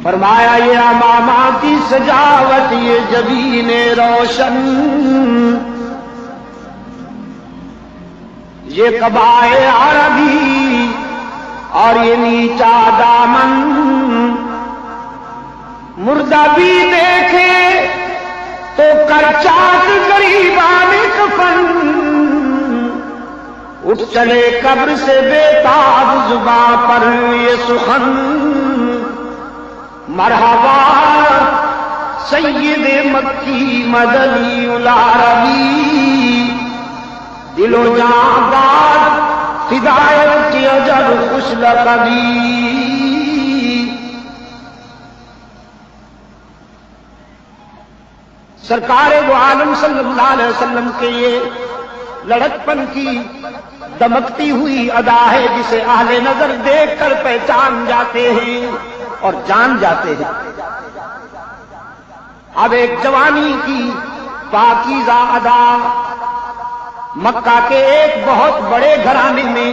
فرمایا یہ امامہ کی سجاوٹ، یہ جبین روشن، یہ قبائے عربی اور یہ نیچا دامن، مردہ بھی دیکھے تو کر چاک غریبان کفن، اٹھ چلے قبر سے بے تاب زباں پر یہ سخن، مرحبا سید مکی مدنی العربی، دل و جاں باد ہدایت کی اجر خوش لقبی۔ سرکار دو عالم صلی اللہ علیہ وسلم کے یہ لڑکپن کی دمکتی ہوئی ادا ہے جسے اہل نظر دیکھ کر پہچان جاتے ہیں اور جان جاتے ہیں۔ اب ایک جوانی کی پاکیزہ ادا، مکہ کے ایک بہت بڑے گھرانے میں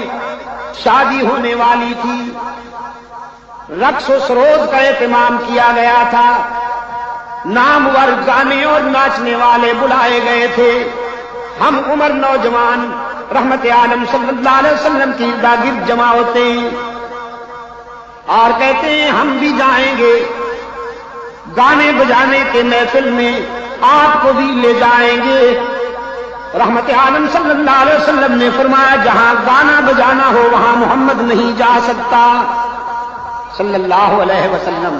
شادی ہونے والی تھی، رقص و سرود کا اہتمام کیا گیا تھا، نامور گانے اور ناچنے والے بلائے گئے تھے۔ ہم عمر نوجوان رحمت عالم صلی اللہ علیہ وسلم کی ارد جمع ہوتے ہیں اور کہتے ہیں ہم بھی جائیں گے گانے بجانے کے محفل میں، آپ کو بھی لے جائیں گے۔ رحمت عالم صلی اللہ علیہ وسلم نے فرمایا جہاں گانا بجانا ہو وہاں محمد نہیں جا سکتا صلی اللہ علیہ وسلم،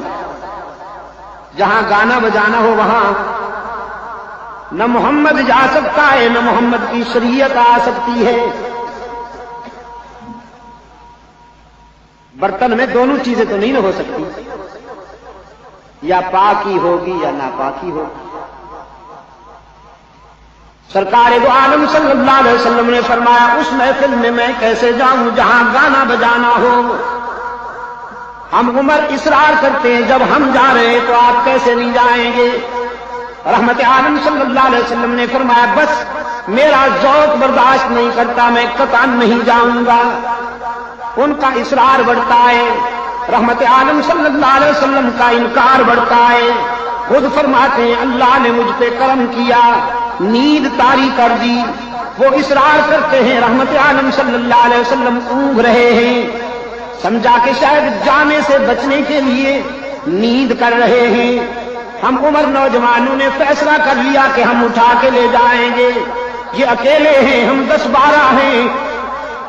جہاں گانا بجانا ہو وہاں نہ محمد جا سکتا ہے، نہ محمد کی شریعت آ سکتی ہے۔ برتن میں دونوں چیزیں تو نہیں نہ ہو سکتی، یا پاکی ہوگی یا ناپاکی ہوگی۔ سرکار دو عالم صلی اللہ علیہ وسلم نے فرمایا اس محفل میں میں کیسے جاؤں جہاں گانا بجانا ہو؟ ہم عمر اصرار کرتے ہیں جب ہم جا رہے ہیں تو آپ کیسے نہیں جائیں گے؟ رحمت عالم صلی اللہ علیہ وسلم نے فرمایا بس میرا ذوق برداشت نہیں کرتا، میں قطعاً نہیں جاؤں گا۔ ان کا اصرار بڑھتا ہے، رحمت عالم صلی اللہ علیہ وسلم کا انکار بڑھتا ہے۔ خود فرماتے ہیں اللہ نے مجھ پہ کرم کیا، نیند طاری کر دی۔ وہ اصرار کرتے ہیں، رحمت عالم صلی اللہ علیہ وسلم اونگ رہے ہیں، سمجھا کہ شاید جانے سے بچنے کے لیے نیند کر رہے ہیں۔ ہم عمر نوجوانوں نے فیصلہ کر لیا کہ ہم اٹھا کے لے جائیں گے، یہ اکیلے ہیں، ہم 10-12 ہیں۔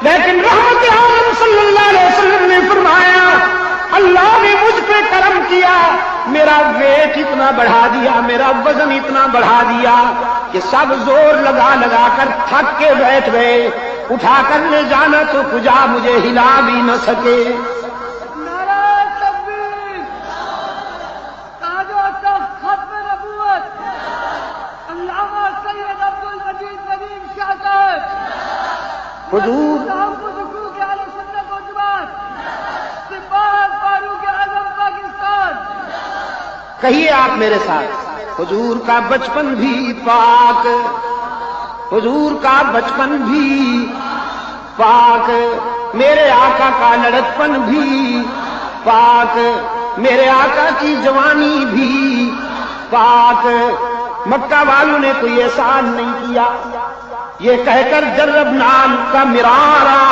لیکن رحمت عالم صلی اللہ علیہ وسلم نے فرمایا اللہ نے مجھ پہ کرم کیا، میرا ویٹ اتنا بڑھا دیا، میرا وزن اتنا بڑھا دیا کہ سب زور لگا لگا کر تھک کے بیٹھ گئے، اٹھا کر لے جانا تو کجا مجھے ہلا بھی نہ سکے۔ حضور کہیے آپ میرے ساتھ، حضور کا بچپن بھی پاک، حضور کا بچپن بھی پاک، میرے آقا کا لڑکپن بھی پاک، میرے آقا کی جوانی بھی پاک۔ مکہ والوں نے کوئی احسان نہیں کیا، یہ کہہ کر جرب نام کا مرارا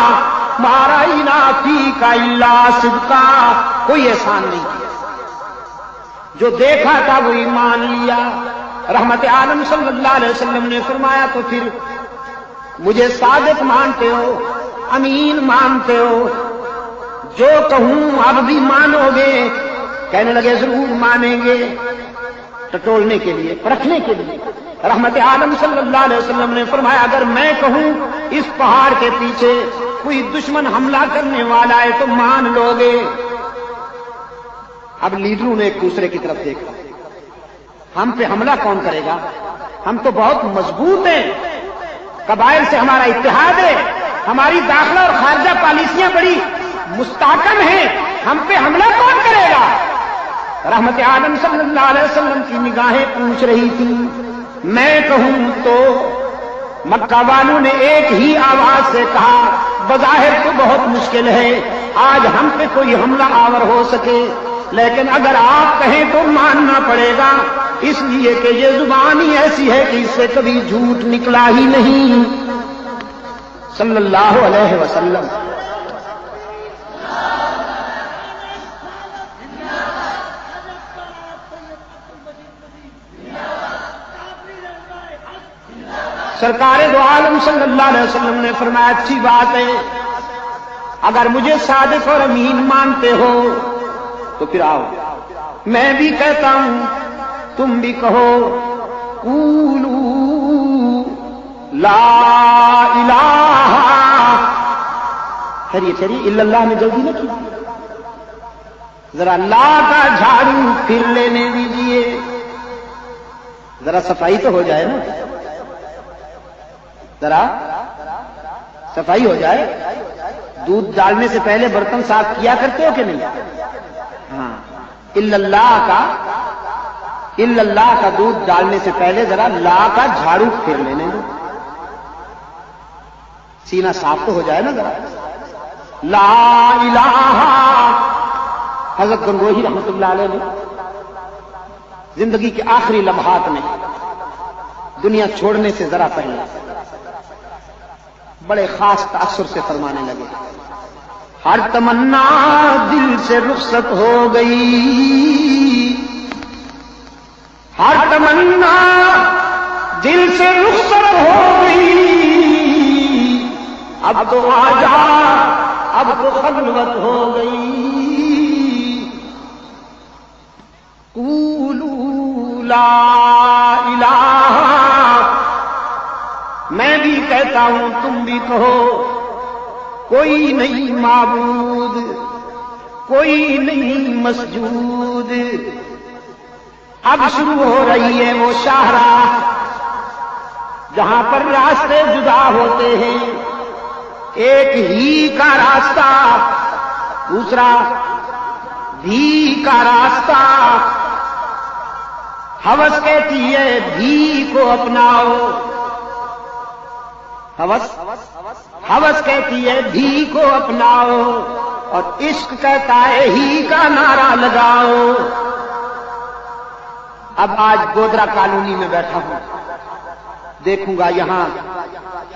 مارائنا فی کا اللہ صدقا، کوئی احسان نہیں کیا، جو دیکھا تھا وہی مان لیا۔ رحمت عالم صلی اللہ علیہ وسلم نے فرمایا تو پھر مجھے صادق مانتے ہو، امین مانتے ہو، جو کہوں اب بھی مانو گے؟ کہنے لگے ضرور مانیں گے، ٹٹولنے کے لیے، پرکھنے کے لیے۔ رحمت عالم صلی اللہ علیہ وسلم نے فرمایا اگر میں کہوں اس پہاڑ کے پیچھے کوئی دشمن حملہ کرنے والا ہے تو مان لو گے؟ اب لیڈروں نے ایک دوسرے کی طرف دیکھا، ہم پہ حملہ کون کرے گا؟ ہم تو بہت مضبوط ہیں، قبائل سے ہمارا اتحاد ہے، ہماری داخلہ اور خارجہ پالیسیاں بڑی مستحکم ہیں، ہم پہ حملہ کون کرے گا؟ رحمت عالم صلی اللہ علیہ وسلم کی نگاہیں پوچھ رہی تھیں میں کہوں تو؟ مکہ والوں نے ایک ہی آواز سے کہا بظاہر تو بہت مشکل ہے آج ہم پہ کوئی حملہ آور ہو سکے، لیکن اگر آپ کہیں تو ماننا پڑے گا، اس لیے کہ یہ زبان ہی ایسی ہے کہ اس سے کبھی جھوٹ نکلا ہی نہیں صلی اللہ علیہ وسلم۔ سرکار دو عالم صلی اللہ علیہ وسلم نے فرمایا اچھی بات ہے، اگر مجھے صادق اور امین مانتے ہو تو پھر آؤ، میں بھی کہتا ہوں تم بھی کہو، قولوا لا الہ، ٹھہریے الا اللہ میں جلدی نہ کی، ذرا اللہ کا جھاڑو پھر لینے دیجیے، ذرا صفائی تو ہو جائے نا، ذرا صفائی ہو جائے۔ دودھ ڈالنے سے پہلے برتن صاف کیا کرتے ہو کہ نہیں؟ ہاں، اللہ کا دودھ ڈالنے سے پہلے ذرا لا کا جھاڑو پھر لینے دو، سینہ صاف تو ہو جائے نا ذرا۔ لا الہ، حضرت گنگوہی رحمت اللہ علیہ نے زندگی کے آخری لمحات میں دنیا چھوڑنے سے ذرا پہلے بڑے خاص تاثر سے فرمانے لگے، ہر تمنا دل سے رخصت ہو گئی، ہر تمنا دل سے رخصت ہو گئی، اب تو آجا اب تو خلوت ہو گئی، قولوا لا الہ، میں بھی کہتا ہوں تم بھی کہو، کوئی نہیں معبود، کوئی نہیں مسجود۔ اب شروع ہو رہی ہے وہ شاہراہ جہاں پر راستے جدا ہوتے ہیں، ایک ہی کا راستہ، دوسرا بھی کا راستہ۔ ہوس کہتی ہے بھی کو اپناؤ، ہوس کہتی ہے بھی کو اپناؤ، اور عشق کہتا ہے ہی کا نعرہ لگاؤ۔ اب آج گودرا کالونی میں بیٹھا ہوں، دیکھوں گا یہاں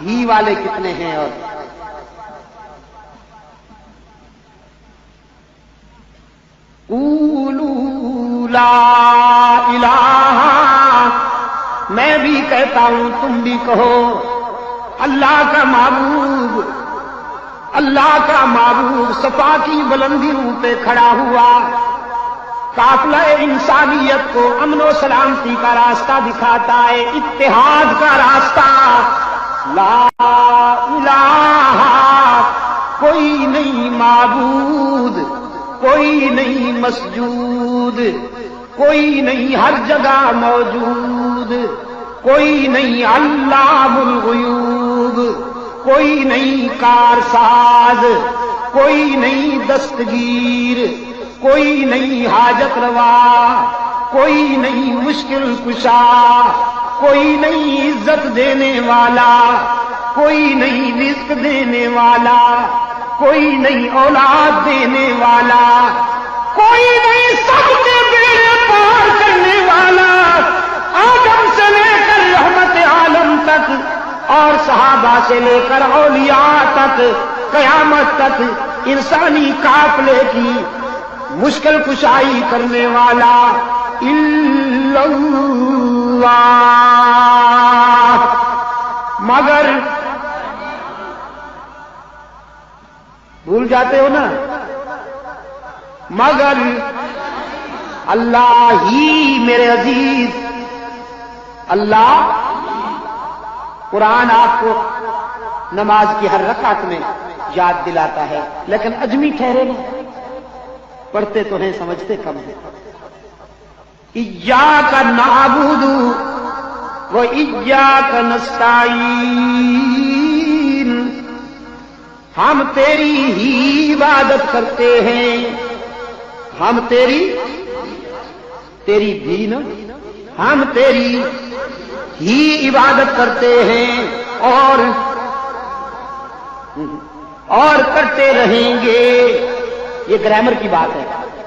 ہی والے کتنے ہیں، اور قولوا لا الہ، میں بھی کہتا ہوں تم بھی کہو، اللہ کا معبود، اللہ کا معبود صفا کی بلندیوں پہ کھڑا ہوا، قافلہ انسانیت کو امن و سلامتی کا راستہ دکھاتا ہے، اتحاد کا راستہ۔ لا الہ، کوئی نہیں معبود، کوئی نہیں مسجود، کوئی نہیں ہر جگہ موجود، کوئی نہیں علام الغیوب، کوئی نہیں کارساز، کوئی نہیں دستگیر، کوئی نہیں حاجت روا، کوئی نہیں مشکل کشا، کوئی نہیں عزت دینے والا، کوئی نہیں رزق دینے والا، کوئی نہیں اولاد دینے والا، کوئی نہیں سب کے بیڑے پار کرنے والا، آدم سے لے کر رحمت عالم تک اور صحابہ سے لے کر اولیاء تک، قیامت تک انسانی قافلے کی مشکل کشائی کرنے والا الا اللہ۔ مگر بھول جاتے ہو نا، مگر اللہ ہی میرے عزیز، اللہ قرآن آپ کو نماز کی ہر رکعت میں یاد دلاتا ہے، لیکن اجمی ٹھہرے نہیں، پڑھتے تو ہیں سمجھتے کم ہیں۔ ایاک نعبد و ایاک نستعین، ہم تیری ہی عبادت کرتے ہیں، ہم تیری بھی نا، ہم تیری ہی عبادت کرتے ہیں اور کرتے رہیں گے۔ یہ گرامر کی بات ہے،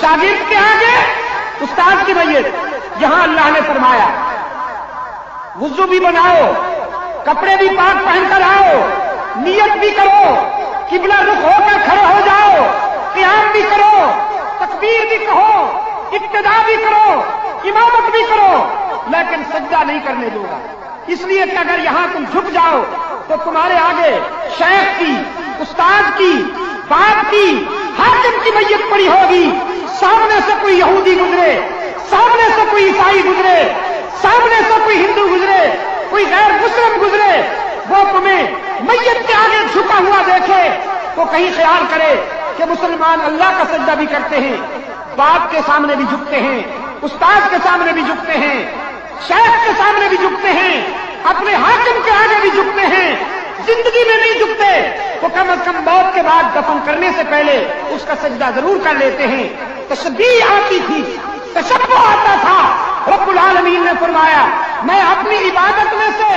شاگرد کے آگے استاد کی میت. یہاں اللہ نے فرمایا وضو بھی بناؤ, کپڑے بھی پاک پہن کر آؤ, نیت بھی کرو, قبلہ رخ ہو کر کھڑے ہو جاؤ, قیام بھی کرو, تکبیر بھی کہو, ابتدا بھی کرو, امامت بھی کرو, لیکن سجدہ نہیں کرنے دوں گا. اس لیے کہ اگر یہاں تم جھک جاؤ تو تمہارے آگے شیخ کی, استاد کی, باپ کی, حاکم کی میت پڑی ہوگی. سامنے سے کوئی یہودی گزرے, سامنے سے کوئی عیسائی گزرے, سامنے سے کوئی ہندو گزرے, کوئی غیر مسلم گزرے, وہ تمہیں میت کے آگے جھکا ہوا دیکھے تو کہیں خیال کرے کہ مسلمان اللہ کا سجدہ بھی کرتے ہیں, باپ کے سامنے بھی جھکتے ہیں, استاد کے سامنے بھی جھکتے ہیں, شیخ کے سامنے بھی جھکتے ہیں, اپنے حاکم کے آگے بھی جھکتے ہیں. زندگی میں نہیں جھکتے تو کم از کم موت کے بعد دفن کرنے سے پہلے اس کا سجدہ ضرور کر لیتے ہیں. تشبیہ آتی تھی, تشبہ آتا تھا. رب العالمین نے فرمایا میں اپنی عبادت میں سے